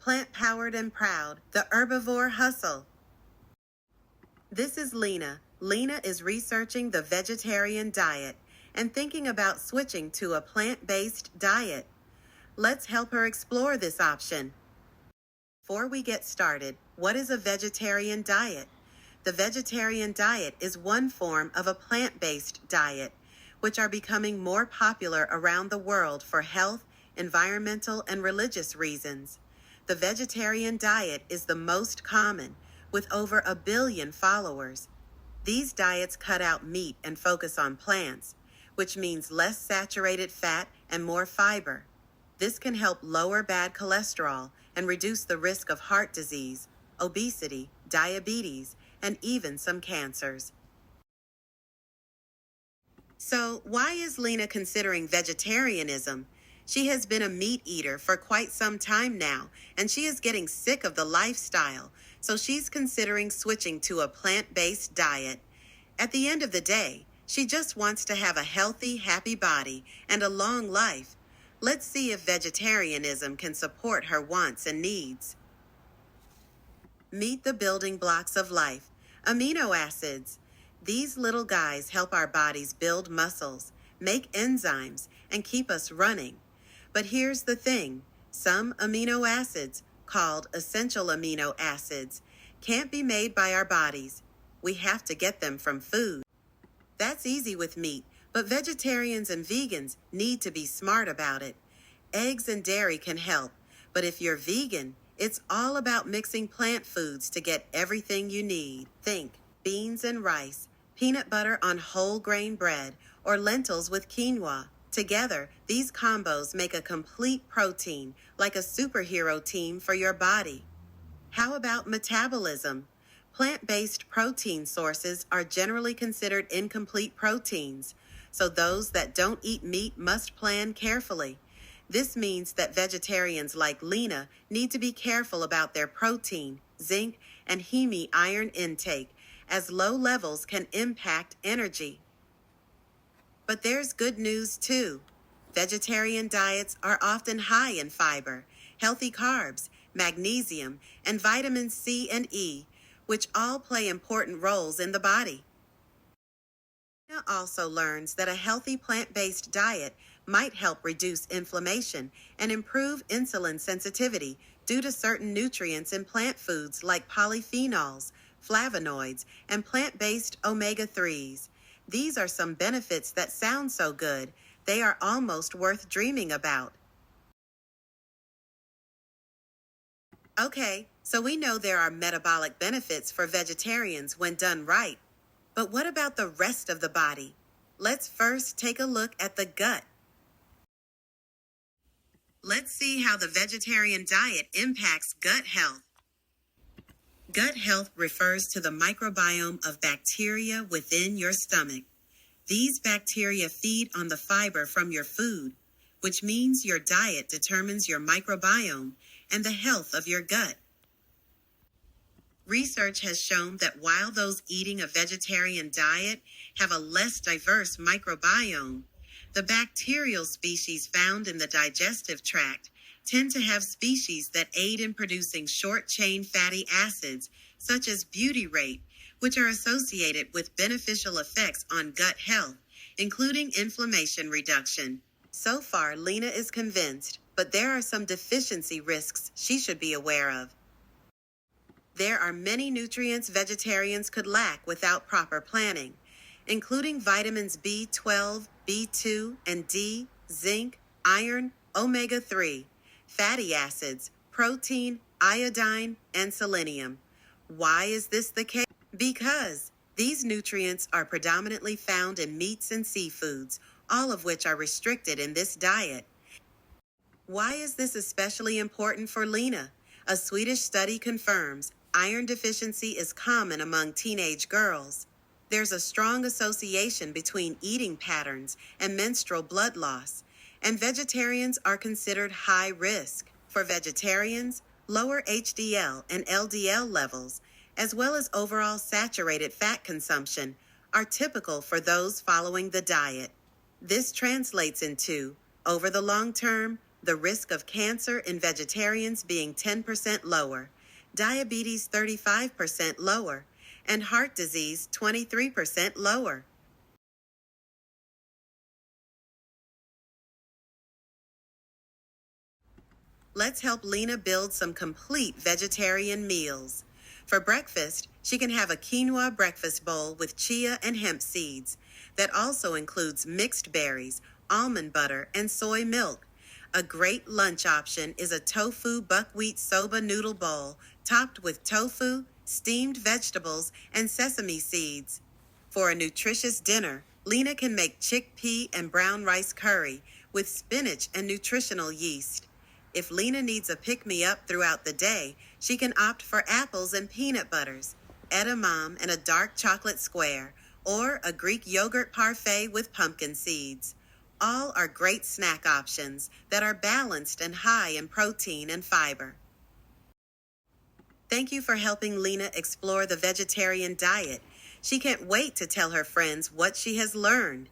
plant-powered and proud, the herbivore hustle. This is Lina. Lina is researching the vegetarian diet and thinking about switching to a plant-based diet. Let's help her explore this option. Before we get started, what is a vegetarian diet? The vegetarian diet is one form of a plant-based diet, which are becoming more popular around the world for health, environmental, and religious reasons. The vegetarian diet is the most common, with over 1 billion followers. These diets cut out meat and focus on plants, which means less saturated fat and more fiber. This can help lower bad cholesterol and reduce the risk of heart disease, obesity, diabetes, and even some cancers. So, why is Lina considering vegetarianism? She has been a meat eater for quite some time now, and she is getting sick of the lifestyle, so she's considering switching to a plant-based diet. At the end of the day, she just wants to have a healthy, happy body and a long life. Let's see if vegetarianism can support her wants and needs. Meet the building blocks of life. Amino acids. These little guys help our bodies build muscles, make enzymes, and keep us running. But here's the thing. Some amino acids, called essential amino acids, can't be made by our bodies. We have to get them from food. That's easy with meat, but vegetarians and vegans need to be smart about it. Eggs and dairy can help, but if you're vegan, it's all about mixing plant foods to get everything you need. Think beans and rice, peanut butter on whole grain bread, or lentils with quinoa. Together, these combos make a complete protein, like a superhero team for your body. How about metabolism? Plant-based protein sources are generally considered incomplete proteins, so those that don't eat meat must plan carefully. This means that vegetarians like Lina need to be careful about their protein, zinc, and heme iron intake, as low levels can impact energy. But there's good news too. Vegetarian diets are often high in fiber, healthy carbs, magnesium, and vitamins C and E, which all play important roles in the body. Lina also learns that a healthy plant-based diet might help reduce inflammation and improve insulin sensitivity due to certain nutrients in plant foods like polyphenols, flavonoids, and plant-based omega-3s. These are some benefits that sound so good, they are almost worth dreaming about. Okay, so we know there are metabolic benefits for vegetarians when done right. But what about the rest of the body? Let's first take a look at the gut. Let's see how the vegetarian diet impacts gut health. Gut health refers to the microbiome of bacteria within your stomach. These bacteria feed on the fiber from your food, which means your diet determines your microbiome and the health of your gut. Research has shown that while those eating a vegetarian diet have a less diverse microbiome, the bacterial species found in the digestive tract tend to have species that aid in producing short-chain fatty acids, such as butyrate, which are associated with beneficial effects on gut health, including inflammation reduction. So far, Lina is convinced, but there are some deficiency risks she should be aware of. There are many nutrients vegetarians could lack without proper planning, including vitamins B12, B2, and D, zinc, iron, omega-3, fatty acids, protein, iodine, and selenium. Why is this the case? Because these nutrients are predominantly found in meats and seafoods, all of which are restricted in this diet. Why is this especially important for Lina? A Swedish study confirms iron deficiency is common among teenage girls. There's a strong association between eating patterns and menstrual blood loss, and vegetarians are considered high risk. For vegetarians, lower HDL and LDL levels, as well as overall saturated fat consumption, are typical for those following the diet. This translates into, over the long term, the risk of cancer in vegetarians being 10% lower, diabetes 35% lower, and heart disease 23% lower. Let's help Lina build some complete vegetarian meals. For breakfast, she can have a quinoa breakfast bowl with chia and hemp seeds. That also includes mixed berries, almond butter, and soy milk. A great lunch option is a tofu buckwheat soba noodle bowl topped with tofu, steamed vegetables, and sesame seeds. For a nutritious dinner, Lina can make chickpea and brown rice curry with spinach and nutritional yeast. If Lina needs a pick-me-up throughout the day, she can opt for apples and peanut butters, edamame and a dark chocolate square, or a Greek yogurt parfait with pumpkin seeds. All are great snack options that are balanced and high in protein and fiber. Thank you for helping Lina explore the vegetarian diet. She can't wait to tell her friends what she has learned.